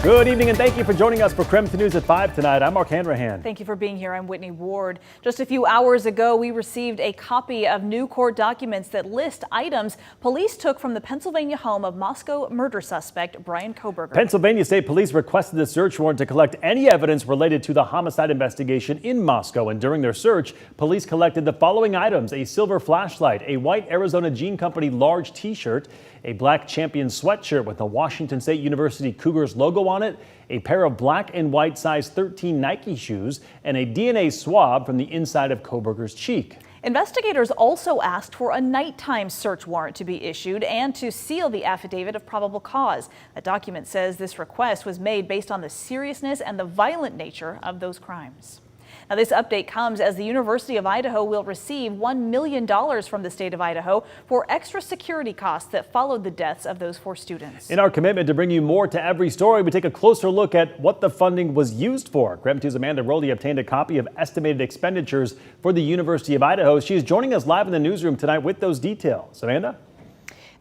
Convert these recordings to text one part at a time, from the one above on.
Good evening and thank you for joining us for KREM News at 5 tonight. I'm Mark Hanrahan. Thank you for being here. I'm Whitney Ward. Just a few hours ago, we received a copy of new court documents that list items police took from the Pennsylvania home of Moscow murder suspect Brian Kohberger. Pennsylvania State Police requested a search warrant to collect any evidence related to the homicide investigation in Moscow. And during their search, police collected the following items: a silver flashlight, a white Arizona Jean Company large T-shirt, a black Champion sweatshirt with the Washington State University Cougars logo on it, a pair of black and white size 13 Nike shoes, and a DNA swab from the inside of Kohberger's cheek. Investigators also asked for a nighttime search warrant to be issued and to seal the affidavit of probable cause. The document says this request was made based on the seriousness and the violent nature of those crimes. Now, this update comes as the University of Idaho will receive $1 million from the state of Idaho for extra security costs that followed the deaths of those 4 students. In our commitment to bring you more to every story, we take a closer look at what the funding was used for. KREM 2's Amanda Rowley obtained a copy of estimated expenditures for the University of Idaho. She is joining us live in the newsroom tonight with those details. Amanda?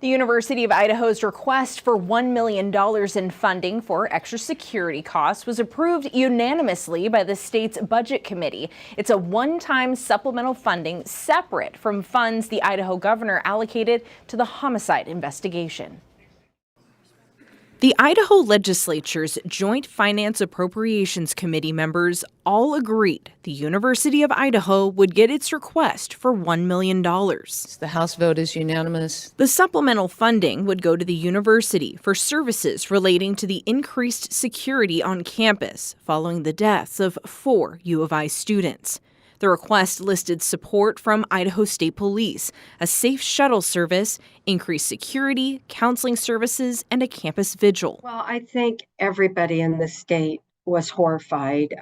The University of Idaho's request for $1 million in funding for extra security costs was approved unanimously by the state's budget committee. It's a one-time supplemental funding separate from funds the Idaho governor allocated to the homicide investigation. The Idaho legislature's Joint Finance Appropriations Committee members all agreed the University of Idaho would get its request for $1 million. The House vote is unanimous. The supplemental funding would go to the university for services relating to the increased security on campus following the deaths of 4 U of I students. The request listed support from Idaho State Police, a safe shuttle service, increased security, counseling services, and a campus vigil. Well, I think everybody in the state was horrified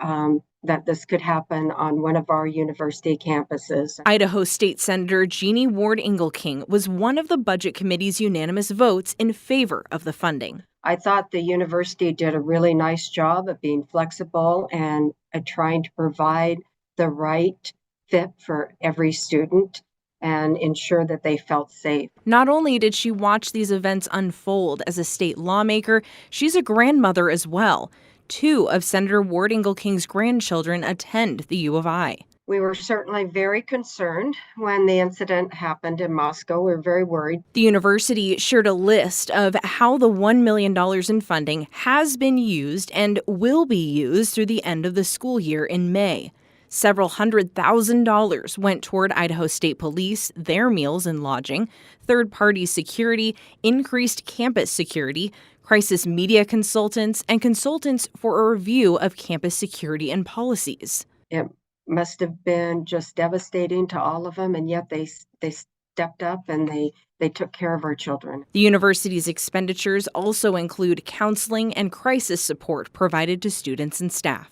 that this could happen on one of our university campuses. Idaho State Senator Jeannie Ward Engelking was one of the Budget Committee's unanimous votes in favor of the funding. I thought the university did a really nice job of being flexible and trying to provide the right fit for every student and ensure that they felt safe. Not only did she watch these events unfold as a state lawmaker, she's a grandmother as well. 2 of Senator Ward Engelking's grandchildren attend the U of I. We were certainly very concerned when the incident happened in Moscow. We were very worried. The university shared a list of how the $1 million in funding has been used and will be used through the end of the school year in May. Several $100,000 went toward Idaho State Police, their meals and lodging, third-party security, increased campus security, crisis media consultants, and consultants for a review of campus security and policies. It must have been just devastating to all of them, and yet they stepped up and they took care of our children. The university's expenditures also include counseling and crisis support provided to students and staff.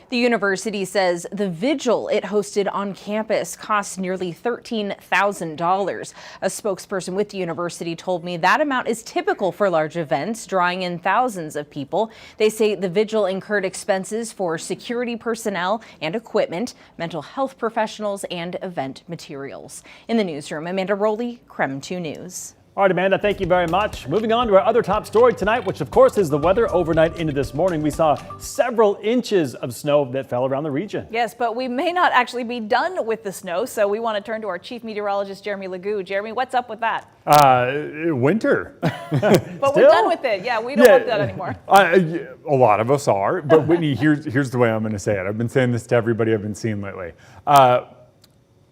The university says the vigil it hosted on campus cost nearly $13,000. A spokesperson with the university told me that amount is typical for large events, drawing in thousands of people. They say the vigil incurred expenses for security personnel and equipment, mental health professionals, and event materials. In the newsroom, Amanda Rowley, KREM 2 News. All right, Amanda, thank you very much. Moving on to our other top story tonight, which of course is the weather overnight into this morning. We saw several inches of snow that fell around the region. Yes, but we may not actually be done with the snow, so we want to turn to our chief meteorologist, Jeremy Legoo. Jeremy, what's up with that? Winter. But we're done with it. Yeah, we don't want that anymore. A lot of us are, but Whitney, here's the way I'm going to say it. I've been saying this to everybody I've been seeing lately.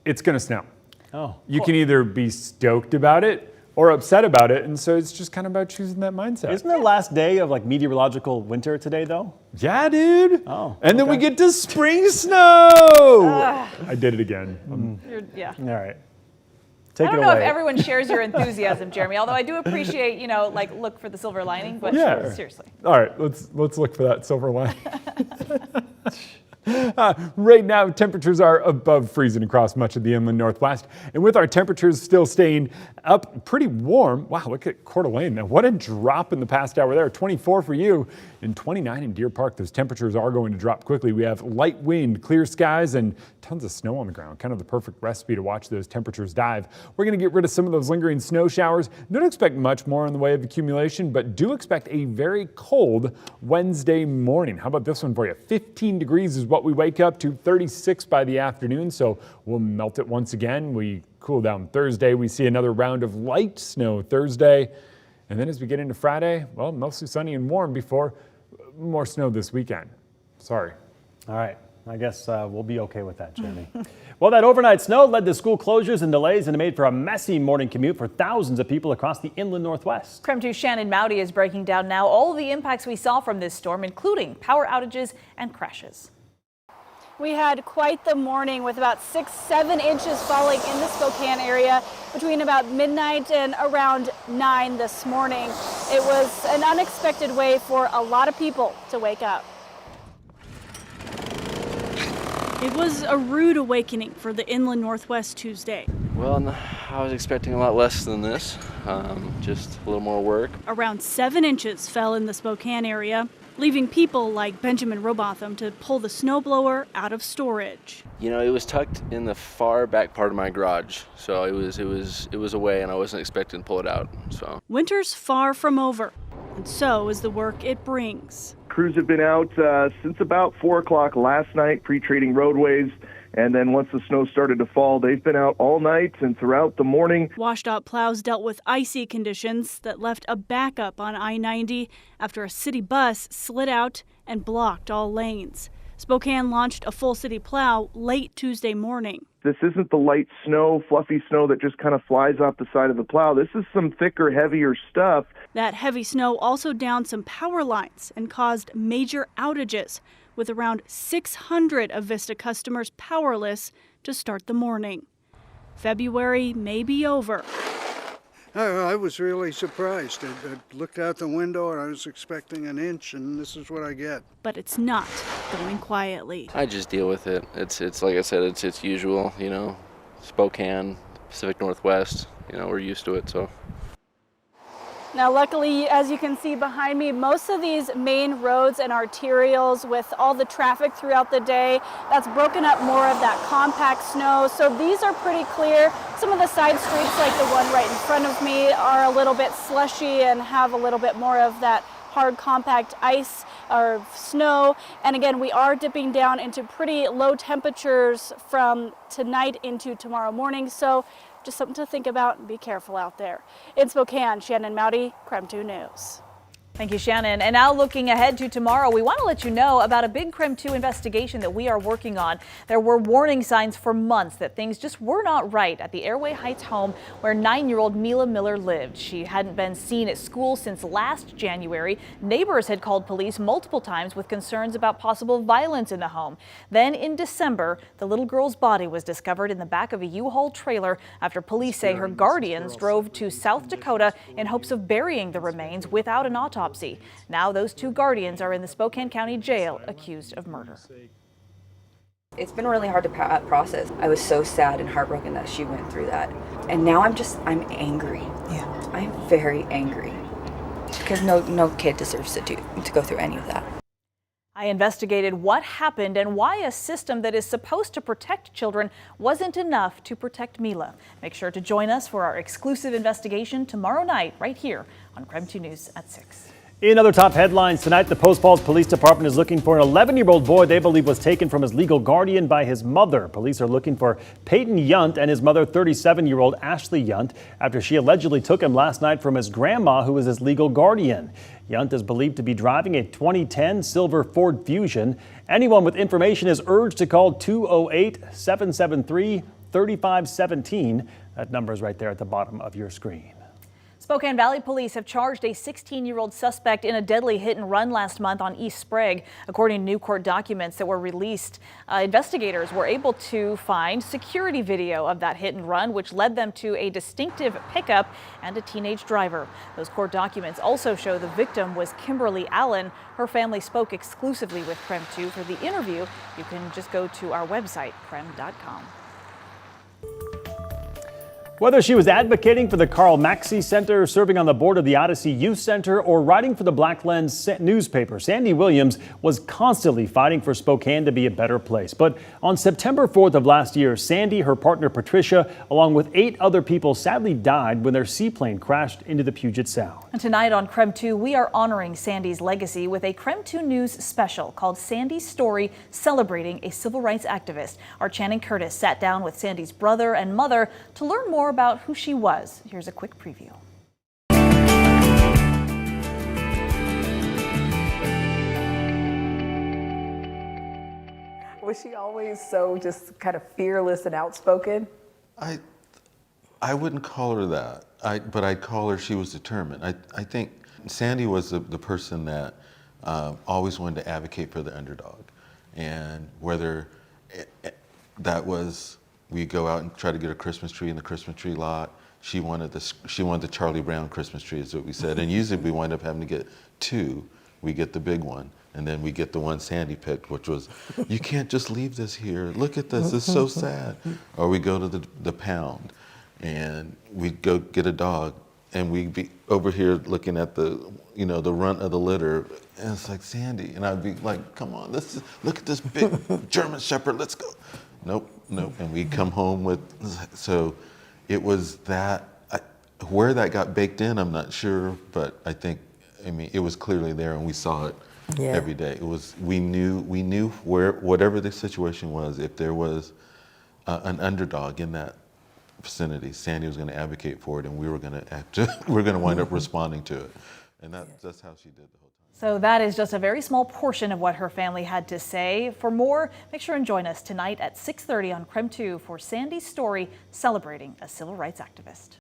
It's going to snow. Oh, you can either be stoked about it or upset about it, and so it's just kind of about choosing that mindset. Isn't the last day of like meteorological winter today, though? Yeah, dude. Oh, and then we get to spring snow. I did it again. Yeah. All right. I don't know if everyone shares your enthusiasm, Jeremy, although I do appreciate, like look for the silver lining, but yeah. Seriously. All right, let's look for that silver lining. Right now, temperatures are above freezing across much of the inland Northwest. And with our temperatures still staying up pretty warm, wow, look at Coeur d'Alene. Now, what a drop in the past hour there. 24 for you and 29 in Deer Park. Those temperatures are going to drop quickly. We have light wind, clear skies, and tons of snow on the ground. Kind of the perfect recipe to watch those temperatures dive. We're going to get rid of some of those lingering snow showers. Don't expect much more in the way of accumulation, but do expect a very cold Wednesday morning. How about this one for you? 15 degrees is what we wake up to, 36 by the afternoon, so we'll melt it once again. We cool down Thursday. We see another round of light snow Thursday. And then as we get into Friday, well, mostly sunny and warm before more snow this weekend. Sorry. All right. I guess we'll be okay with that, Jamie. Well, that overnight snow led to school closures and delays, and it made for a messy morning commute for thousands of people across the inland Northwest. KREM 2's Shannon Mowdy is breaking down now all the impacts we saw from this storm, including power outages and crashes. We had quite the morning with about 6-7 inches falling in the Spokane area between about midnight and around 9 this morning. It was an unexpected way for a lot of people to wake up. It was a rude awakening for the inland Northwest Tuesday. Well, I was expecting a lot less than this, just a little more work. Around 7 inches fell in the Spokane area, leaving people like Benjamin Robotham to pull the snowblower out of storage. You know, it was tucked in the far back part of my garage, so it was away, and I wasn't expecting to pull it out. So winter's far from over, and so is the work it brings. Crews have been out since about 4 o'clock last night, pre-treating roadways. And then once the snow started to fall, they've been out all night and throughout the morning. WashDOT plows dealt with icy conditions that left a backup on I-90 after a city bus slid out and blocked all lanes. Spokane launched a full city plow late Tuesday morning. This isn't the light snow, fluffy snow that just kind of flies off the side of the plow. This is some thicker, heavier stuff. That heavy snow also downed some power lines and caused major outages, with around 600 of Vista customers powerless to start the morning. February may be over. I was really surprised. I looked out the window and I was expecting an inch, and this is what I get. But it's not going quietly. I just deal with it. It's like I said, it's usual, you know, Spokane, Pacific Northwest, you know, we're used to it, so. Now, luckily, as you can see behind me, most of these main roads and arterials with all the traffic throughout the day, that's broken up more of that compact snow. So these are pretty clear. Some of the side streets, like the one right in front of me, are a little bit slushy and have a little bit more of that hard compact ice or snow. And again, we are dipping down into pretty low temperatures from tonight into tomorrow morning. So just something to think about and be careful out there. In Spokane, Shannon Mowdy, KREM 2 News. Thank you, Shannon. And now looking ahead to tomorrow, we want to let you know about a big KREM 2 investigation that we are working on. There were warning signs for months that things just were not right at the Airway Heights home where 9-year-old Mila Miller lived. She hadn't been seen at school since last January. Neighbors had called police multiple times with concerns about possible violence in the home. Then in December, the little girl's body was discovered in the back of a U-Haul trailer after police say her guardians drove to South Dakota in hopes of burying the remains without an autopsy. Now those two guardians are in the Spokane County Jail accused of murder. It's been really hard to process. I was so sad and heartbroken that she went through that. And now I'm angry. Yeah. I'm very angry because no kid deserves to go through any of that. I investigated what happened and why a system that is supposed to protect children wasn't enough to protect Mila. Make sure to join us for our exclusive investigation tomorrow night right here on KREM 2 News at 6. In other top headlines tonight, the Post Falls Police Department is looking for an 11-year-old boy they believe was taken from his legal guardian by his mother. Police are looking for Peyton Yunt and his mother, 37-year-old Ashley Yunt, after she allegedly took him last night from his grandma, who is his legal guardian. Yunt is believed to be driving a 2010 silver Ford Fusion. Anyone with information is urged to call 208-773-3517. That number is right there at the bottom of your screen. Spokane Valley police have charged a 16-year-old suspect in a deadly hit and run last month on East Sprague. According to new court documents that were released, investigators were able to find security video of that hit and run, which led them to a distinctive pickup and a teenage driver. Those court documents also show the victim was Kimberly Allen. Her family spoke exclusively with KREM 2 for the interview. You can just go to our website, krem.com. Whether she was advocating for the Karl Maxey Center, serving on the board of the Odyssey Youth Center, or writing for the Black Lens newspaper, Sandy Williams was constantly fighting for Spokane to be a better place. But on September 4th of last year, Sandy, her partner Patricia, along with 8 other people sadly died when their seaplane crashed into the Puget Sound. And tonight on KREM 2, we are honoring Sandy's legacy with a KREM 2 News special called Sandy's Story, celebrating a civil rights activist. Our Channing Curtis sat down with Sandy's brother and mother to learn more about who she was. Here's a quick preview. Was she always so just kind of fearless and outspoken? I wouldn't call her that, but I'd call her she was determined. I think Sandy was the person that always wanted to advocate for the underdog. And whether that was, we go out and try to get a Christmas tree in the Christmas tree lot. She wanted the Charlie Brown Christmas tree, is what we said. And usually we wind up having to get 2. We get the big one, and then we get the one Sandy picked, which was, you can't just leave this here. Look at this, it's so sad. Or we go to the pound, and we go get a dog, and we'd be over here looking at the runt of the litter, and it's like, Sandy, and I'd be like, come on, look at this big German Shepherd, let's go. Nope. And we come home with, so it was that, where that got baked in, I'm not sure, but I mean, it was clearly there, and we saw it every day. It was, we knew where, whatever the situation was, if there was an underdog in that vicinity, Sandy was going to advocate for it, and we were going to wind up responding to it. And that's how she did the whole time. So that is just a very small portion of what her family had to say. For more, make sure and join us tonight at 6:30 on KREM 2 for Sandy's Story, celebrating a civil rights activist.